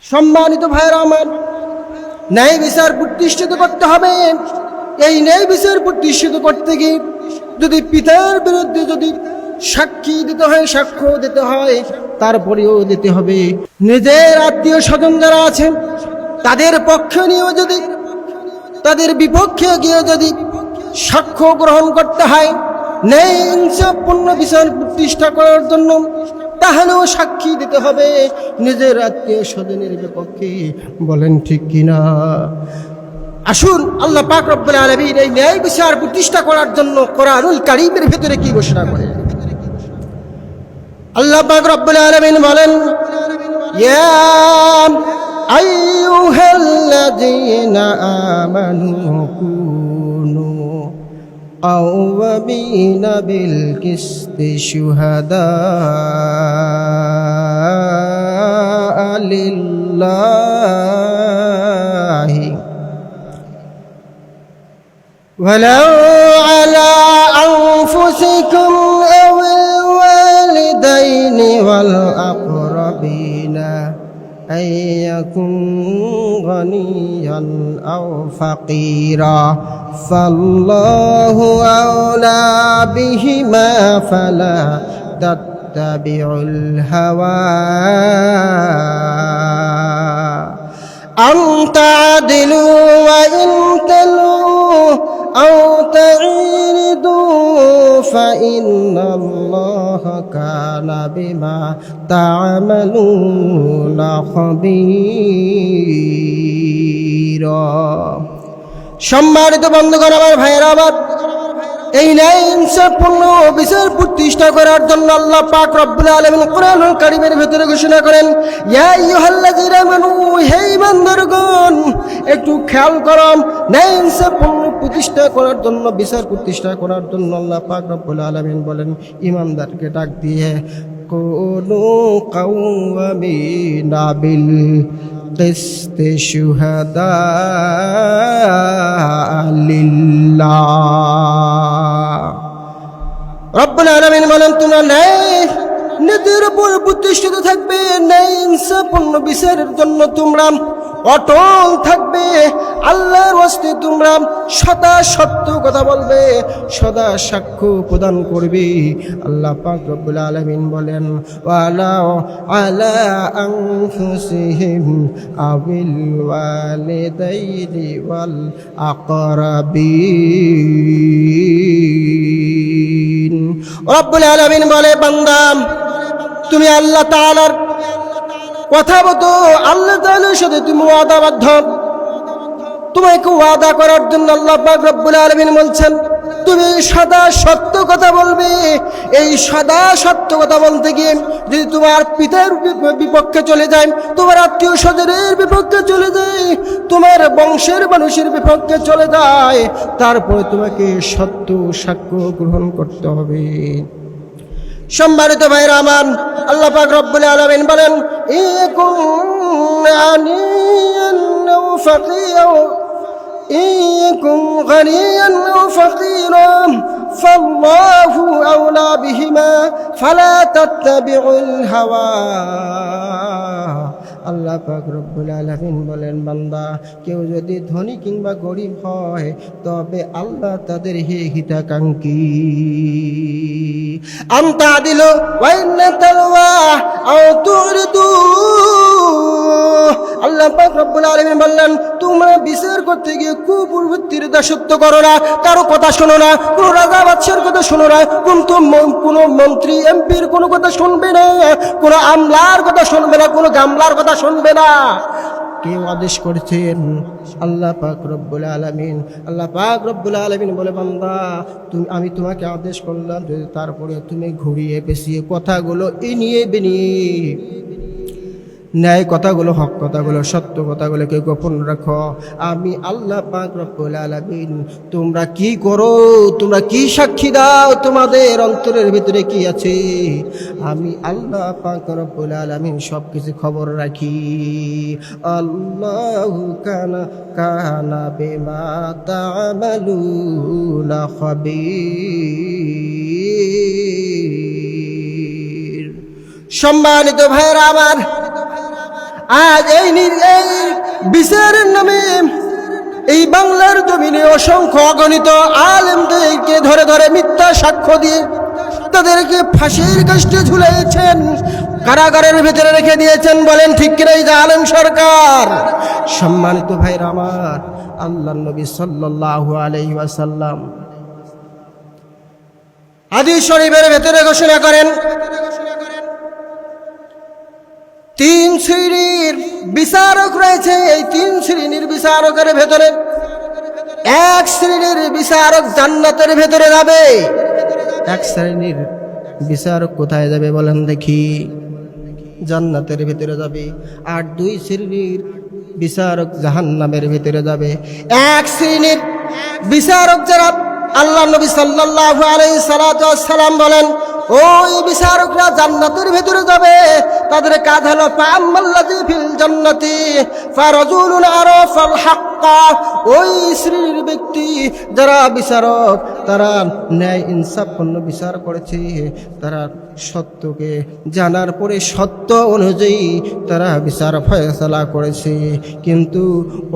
সম্মানিত ভাইরা আমার, ন্যায় বিচার প্রতিষ্ঠিত করতে হবে। এই ন্যায় বিচার প্রতিষ্ঠিত করতে গিয়ে যদি পিতার বিরুদ্ধে যদি সাক্ষী দিতে হয়, সাক্ষ্য দিতে হয়, তারপরেও দিতে হবে নিজের আত্মীয় স্বজন যারা আছেন তাদের পক্ষে নিয়েও যদি, তাদের বিপক্ষে গিয়ে যদি সাক্ষ্য গ্রহণ করতে হয় ন্যায় ইনসাফপূর্ণ বিচার প্রতিষ্ঠা করার জন্য, তাহলেও সাক্ষী দিতে হবে নিজের আত্মীয় স্বজনের বিপক্ষে। বলেন ঠিক কিনা? আসুন আল্লাহ পাক রব্বুল আলামিন এই ন্যায় বিচার প্রতিষ্ঠা করার জন্য কোরআনুল কারীমের ভিতরে কি ঘোষণা করেন। আল্লাহ পাক রব্বুল আলামিন বলেন, ইয়া আইয়ুহাল্লাযীনা আমানু কুনু কাওয়ামিনা বিল কিসতি শুহাদাআ লিল্লাহি ওয়ালাউ আলা আনফুসিকুম আওil ওয়ালিদাইনি ওয়াল আকরাবিনা আইয়াকুম গানিয়ান আও ফাকিরা ফাল্লাহু আওলা বিহিমা ফালা তাত্তাবিউল হাওয়া আন তা'দিলু ওয়া ইন তালু আও তা'রিদু ফাইন্নাল্লাহা কানা বিমা তা'মালুনা খাবীরা। সম্মানিত বন্ধুগণ, আমার ভাইয়েরা আমার, এই ন্যায় ইনসাফপূর্ণ বিচার প্রতিষ্ঠা করার জন্য আল্লাহ পাক রব্বুল আলামিন কোরআনুল কারীমের ভিতরে ঘোষণা করেন, ইয়া আইয়ুহাল্লাযীনা আমানু, হে ঈমানদারগণ, একটু খেয়াল করুন। ন্যায় ইনসাফপূর্ণ প্রতিষ্ঠা করার জন্য, বিচার প্রতিষ্ঠা করার জন্য আল্লাহ পাক রব্বুল আলামিন বলেন ঈমানদারকে ডাক দিয়ে, কুনু কাওয়ামিনা বিল কিসতি শুহাদাআ লিল্লাহ। রব্বুল আলামিন বলেন, তোমরা ন্যায় নীতির উপর প্রতিষ্ঠিত থাকবে, ন্যায় ইনসাফপূর্ণ বিচারের জন্য তোমরা অটল থাকবে। আল্লাহর ওয়াস্তে তোমরা সদা সত্য কথা বলবে, সদা সাক্ষ্য প্রদান করবে। আল্লাহ পাক রব্বুল আলামিন বলেন, ওয়ালা আলা আনফুসিহিম আবিল ওয়ালিদাইনি ওয়াল আকরাবিন। রব্বুল আলামিন বলে, বান্দা তুমি আল্লাহ তাআলার কথা মতো আল্লাহ তাআলার সাথে তুমি ওয়াদাবদ্ধ। তোমাকে ওয়াদা করার জন্য আল্লাহ পাক রব্বুল আলামিন বলছেন, তুমি সদা সত্য কথা বলবে। এই সদা সত্য কথা বলতে গিয়ে যদি তোমার পিতার বিপক্ষে চলে যায়, তোমার আত্মীয় স্বজনের বিপক্ষে চলে যায়, তোমার বংশের মানুষের বিপক্ষে চলে যায়, তারপরে তোমাকে সত্য সাক্ষ্য গ্রহণ করতে হবে। সম্মানিত ভাইরা আমার, আল্লাহ পাক রব্বুল আলামিন বলেন, ইকুম গানিয়ান আও ফাকিরা ইকুম গানিয়ান আও ফাকিরা ফাল্লাহু আওলা বিহিমা ফালা তাত্তাবিউল হাওয়া। আল্লাহ পাক রব্বুল আলামিন বলেন, বান্দা কেউ যদি ধনী কিংবা গরিব হয়, তবে আল্লাহ তাদের হিতাকাঙ্ক্ষী। আনতা দিল ওয়াইন্না তালওয়া আও তুরিদু। আল্লাহ পাক রব্বুল আলামিন বললেন, তোমরা বিচার করতে গিয়ে কুপ্রবৃত্তির দাসত্ব করো না, কারো কথা শোনো না, কোন রাজা বাদশার কথা শোনো না, কোন মন্ত্রী এমপির কোনো কথা শুনবে না, কোন আমলার কথা শুনবে না, কোন গামলার কথা শুনবে না। কে আদেশ করেছেন? আল্লাহ পাক রব্বুল আলামিন। আল্লাহ পাক রব্বুল আলামিন বলে, বান্দা আমি তোমাকে আদেশ করলাম, যদি তারপরে তুমি ঘুরিয়ে পেঁচিয়ে কথাগুলো এনিয়ে বেনিয়ে ন্যায় কথাগুলো, হক কথাগুলো, সত্য কথাগুলোকে গোপন রাখো, আমি আল্লাহ পাক রব্বুল আলামিন তোমরা কি করো, তোমরা কি সাক্ষী দাও, তোমাদের অন্তরের ভিতরে কি আছে, আমি আল্লাহ পাক রব্বুল আলামিন সব কিছু খবর রাখি। আল্লাহু কানা বিমা তা'মালুনা খাবীর। সম্মানিত ভাইরা আমার, আজ এই বিচারের নামে এই বাংলার জমিনে অসংখ্য অগণিত আলেমদেরকে ধরে ধরে মিথ্যা সাক্ষ্য দিয়ে তাদেরকে ফাঁসির কাষ্টে ঝুলাইছেন, কারাগারের ভিতরে রেখে দিয়েছেন। বলেন ঠিক কিনা এই জালেম সরকার? সম্মানিত ভাইরা আমার, আল্লাহর নবী সাল্লাল্লাহু আলাইহি ওয়াসাল্লাম হাদিস শরীফের ভিতরে ঘোষণা করেন, তিন শ্রেণীর বিচারক রয়েছে। এই তিন শ্রেণীর বিচারকের ভেতরে এক শ্রেণীর বিচারক জান্নাতের ভেতরে যাবে। এক শ্রেণীর বিচারক কোথায় যাবে বলেন দেখি? জান্নাতের ভিতরে যাবে। আর দুই শ্রেণীর বিচারক জাহান্নামের ভিতরে যাবে। এক শ্রেণীর বিচারক যারা, আল্লাহ নবী সাল্লাল্লাহু আলাইহি সাল্লাম বলেন ওই বিচারকরা জান্নাতের ভিতরে যাবে। তাদের কাজ হলো ফাআম্মাল্লাযী ফিল জান্নাতি ফারাজুলুন আরাফাল হাক্কা। ওই শ্রেণীর ব্যক্তি যারা বিচারক, তারা ন্যায় ইনসাফপূর্ণ বিচার করেছে, তারা সত্যকে জানার পরে সত্য অনুযায়ী তারা বিচার ফয়সালা করেছে। কিন্তু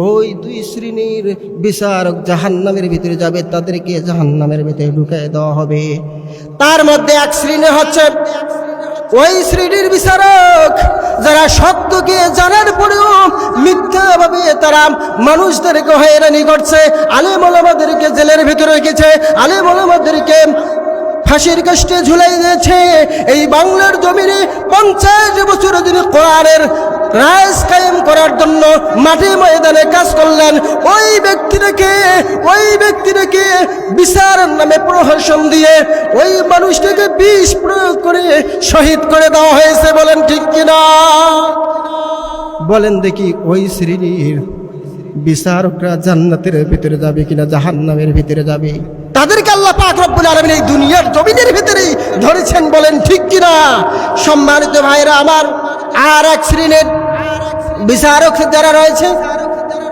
ওই দুই শ্রেণীর বিচারক জাহান্নামের ভিতরে যাবে, তাদেরকে জাহান্নামের ভিতরে ঢুকিয়ে দেওয়া হবে। তার মধ্যে এক শ্রেণী হচ্ছে ওই শ্রেণীর বিচারক যারা সত্যকে জানার পরেও মিথ্যাভাবে তারা মানুষদেরকে হয়রানি করছে, আলেম ওলামাদেরকে জেলের ভিতরে রেখেছে, আলেম ওলামাদেরকে ফাঁসির কাষ্টে ঝুলাই দিয়েছে। এই বাংলার জমিনে 50 বছর ধরে কোরআনের রাজ কায়েম করার জন্য মাঠে ময়দানে কাজ করলেন। ওই ব্যক্তিটাকে বিচারের নামে প্রহসন দিয়ে ওই মানুষটাকে বিষ প্রয়োগ করে শহীদ করে দেওয়া হয়েছে। বলেন ঠিক কিনা? বলেন দেখি ওই শ্রেণীর বিচারকরা জান্নাতের ভিতরে যাবে কিনা জাহান্নামের ভিতরে যাবে? তাদেরকে আল্লাহ পাক রব্বুল আলামিন এই দুনিয়ার জমিনের ভিতরেই ধরেছেন। বলেন ঠিক কিনা? সম্মানিত ভাইরা আমার, আর এক শ্রেণীর বিচারক যারা রয়েছে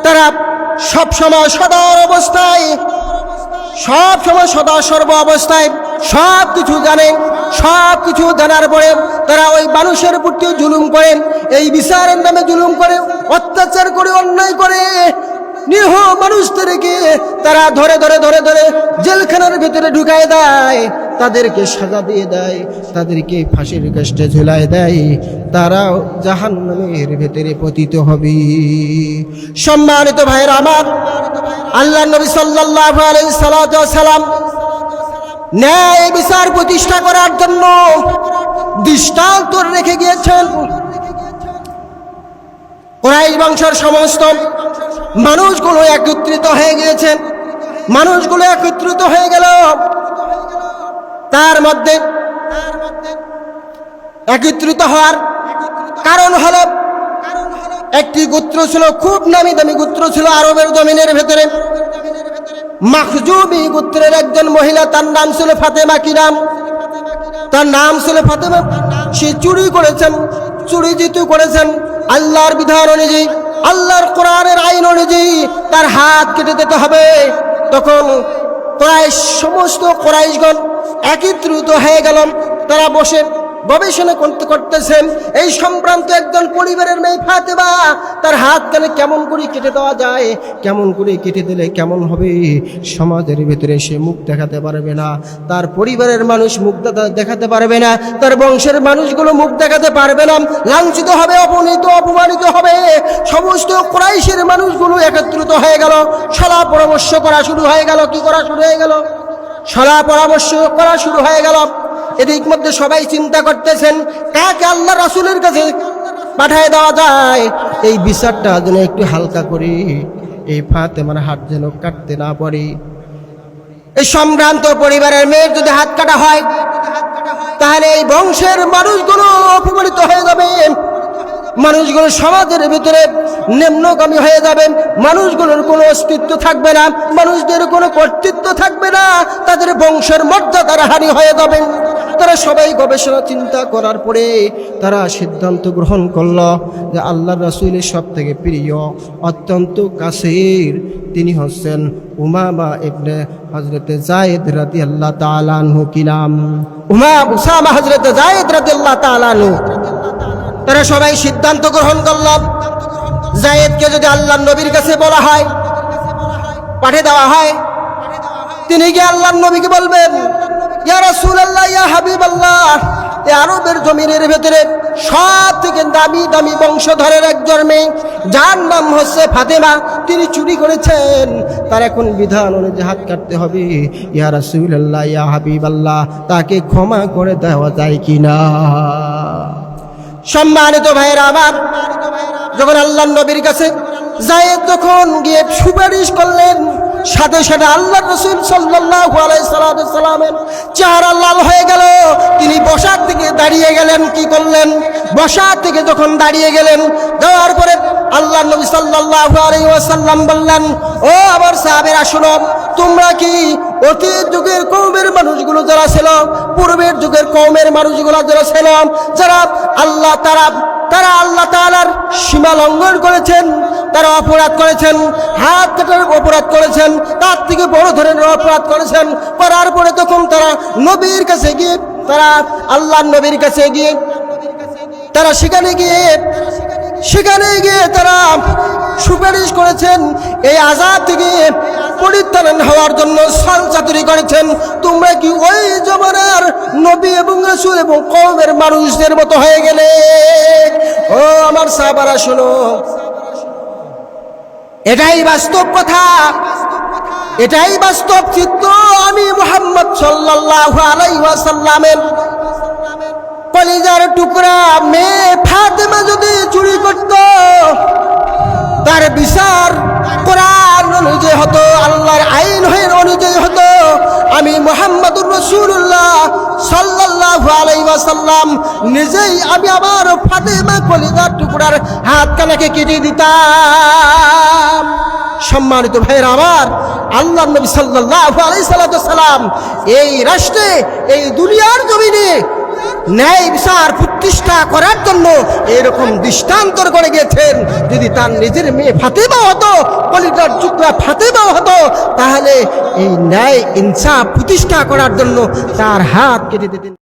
তারা সবসময় সদা সর্ব অবস্থায় সব কিছু জানেন। সব কিছু জানার পরে তারা ওই মানুষের প্রতি জুলুম করেন, এই বিচারের নামে জুলুম করে, অত্যাচার করে, অন্যায় করে নিরীহ মানুষদেরকে তারা ধরে জেলখানার ভিতরে ঢুকায় দেয়, তাদেরকে সাজা দিয়ে দেয়, তাদেরকে ফাঁসির কাষ্টে ঝুলায় দেয়। তারাও জাহান্নামের ভিতরে পতিত হবে। সম্মানিত ভাইরা আমার, আল্লাহর নবী সাল্লাল্লাহু আলাইহি সাল্লাম ন্যায় বিচার প্রতিষ্ঠা করার জন্য দৃষ্টান্ত রেখে গিয়েছেন। কুরাইশ বংশের সমস্ত মানুষগুলো একত্রিত হয়ে গিয়েছেন, মানুষগুলো একত্রিত হয়ে গেল। তার মধ্যে একত্রিত হওয়ার কারণ হলো একটি গোত্র ছিল, খুব নামি দামি গোত্র ছিল আরবের জমিনের ভেতরে। মাখজুমি গোত্রের একজন মহিলা, তার নাম ছিল ফাতেমা। কি নাম? তার নাম ছিল ফাতেমা। সে চুরি জিতু করেছেন আল্লাহর বিধান অনুযায়ী, আল্লাহর কোরআনের আইন অনুযায়ী তার হাত কেটে দিতে হবে। তখন সমস্ত কোরাইশগণ একত্রিত হয়ে গেল। তারা বসে গবেষণা করতেছেন এই সংক্রান্ত। একজন পরিবারের মেয়ে ফাতেমা, তার হাত কেমন করে কেটে দেওয়া যায়, কেমন করে কেটে দিলে কেমন হবে। সমাজের ভিতরে সে মুখ দেখাতে পারবে না, তার পরিবারের মানুষ মুখ দেখাতে পারবে না, তার বংশের মানুষগুলো মুখ দেখাতে পারবে না, লাঞ্ছিত হবে, অপমানিত হবে। সমস্ত কুরাইশের মানুষগুলো একত্রিত হয়ে গেল, সলা পরামর্শ করা শুরু হয়ে গেল। কি করা শুরু হয়ে গেল? সলা পরামর্শ করা শুরু হয়ে গেল। এদিক মধ্যে সবাই চিন্তা করতেছেন কাকে আল্লাহ রাসূলের কাছে পাঠিয়ে দেওয়া যায়, এই বিচারটা যেন একটু হালকা করি, এই ফাতেমার হাত যেন কাটতে না পারি। এই সম্ভ্রান্ত পরিবারের মেয়ের যদি হাত কাটা হয় তাহলে এই বংশের মানুষগুলো অপমানিত হয়ে যাবে, মানুষগুলো সমাজের ভিতরে নিম্নগামী হয়ে যাবে, মানুষগুলোর কোনো অস্তিত্ব থাকবে না, মানুষদের কোনো কর্তৃত্ব থাকবে না, তাদের বংশের মর্যাদার হানি হয়ে যাবে। তারা সবাই গবেষণা চিন্তা করার পরে তারা সিদ্ধান্ত গ্রহণ করল যে আল্লাহর রাসূলের সব থেকে প্রিয়, অত্যন্ত কাছের তিনি হচ্ছেন উমামা ইবনে হযরতে যায়েদ রাদিয়াল্লাহু তাআলা আনহু। কি নাম? উসামা হযরতে যায়েদ রাদিয়াল্লাহু তাআলা আনহু। তারা সবাই সিদ্ধান্ত গ্রহণ করলাম, যায়েদকে যদি আল্লাহর নবীর কাছে বলা হয়, পাঠিয়ে দেওয়া হয়, তিনি গিয়ে আল্লাহর নবীকে বলবেন, ইয়া রাসূলুল্লাহ, ইয়া হাবিবাল্লাহ, এই আরবের জমিনের ভেতরে সব থেকে দামি দামি বংশধরের একজন মেয়ে, যার নাম হচ্ছে ফাতেমা, তিনি চুরি করেছেন, তার এখন বিধান অনুযায়ী হাত কাটতে হবে। ইয়া রাসূলুল্লাহ, ইয়া হাবিবাল্লাহ, তাকে ক্ষমা করে দেওয়া যায় কিনা? সম্মানিত ভাইরা আমার, যখন আল্লাহর নবীর কাছে যায়েদ যখন গিয়ে সুপারিশ করলেন, সাথে সাথে আল্লাহ রাসূল সাল্লাল্লাহু আলাইহি সাল্লামের চেহারা লাল হয়ে গেল। তিনি বসার থেকে দাঁড়িয়ে গেলেন। কি করলেন? বসার থেকে যখন দাঁড়িয়ে গেলেন, যাওয়ার পরে আল্লাহ নবী সাল্লাল্লাহু আলাইহি ওয়াসাল্লাম বললেন, ও আমার সাহাবীরা শোনো, তোমরা কি অতীত যুগের কওমের মানুষগুলো যারা ছিল, পূর্বের যুগের কওমের মানুষগুলো যারা ছিল, যারা তারা আল্লাহ তাআলার সীমা লঙ্ঘন করেছেন, তারা অপরাধ করেছেন, হাত কাটার অপরাধ করেছেন, তার থেকে বড় ধরনের অপরাধ করেছেন, করার পরে তখন তারা নবীর কাছে গিয়ে, তারা আল্লাহর নবীর কাছে গিয়ে, তারা সেখানে গিয়ে তারা সুপারিশ করেছেন, এই আযাব থেকে পরিত্রাণ হওয়ার জন্য ছলচাতুরি করেছেন। তোমরা কি ওই জমানার নবী এবং রাসূল এবং কওমের মানুষদের মতো হয়ে গেলে? ও আমার সাহাবারা শোনো, এটাই বাস্তব কথা, এটাই বাস্তব চিত্র। আমি মুহাম্মদ সাল্লাল্লাহু আলাইহি ওয়াসাল্লামের কলিজার টুকরা মেয়ে ফাতেমা যদি চুরি করত, তার বিচার কোরআন অনুযায়ী হতো, আল্লাহর আইন অনুযায়ী হতো। আমি মুহাম্মদুর রাসূলুল্লাহ সাল্লাল্লাহু আলাইহি ওয়াসাল্লাম নিজেই আমি আমার ফাতেমা কলিজার টুকরার হাত কানাকে কেটে দিতাম। সম্মানিত ভাইরা আমার, আল্লাহর নবী সাল্লাল্লাহু আলাইহি সাল্লাম এই রাষ্ট্রে, এই দুনিয়ার জমিনে ন্যায় বিচার প্রতিষ্ঠা করার জন্য এরকম দৃষ্টান্তর করে গেছেন। যদি তার নিজের মেয়ে ফাতেমা হতো, কলিজার টুকরা ফাতেমা হতো, তাহলে এই ন্যায় ইনসাফ প্রতিষ্ঠা করার জন্য তার হাত কেটে দিতেন।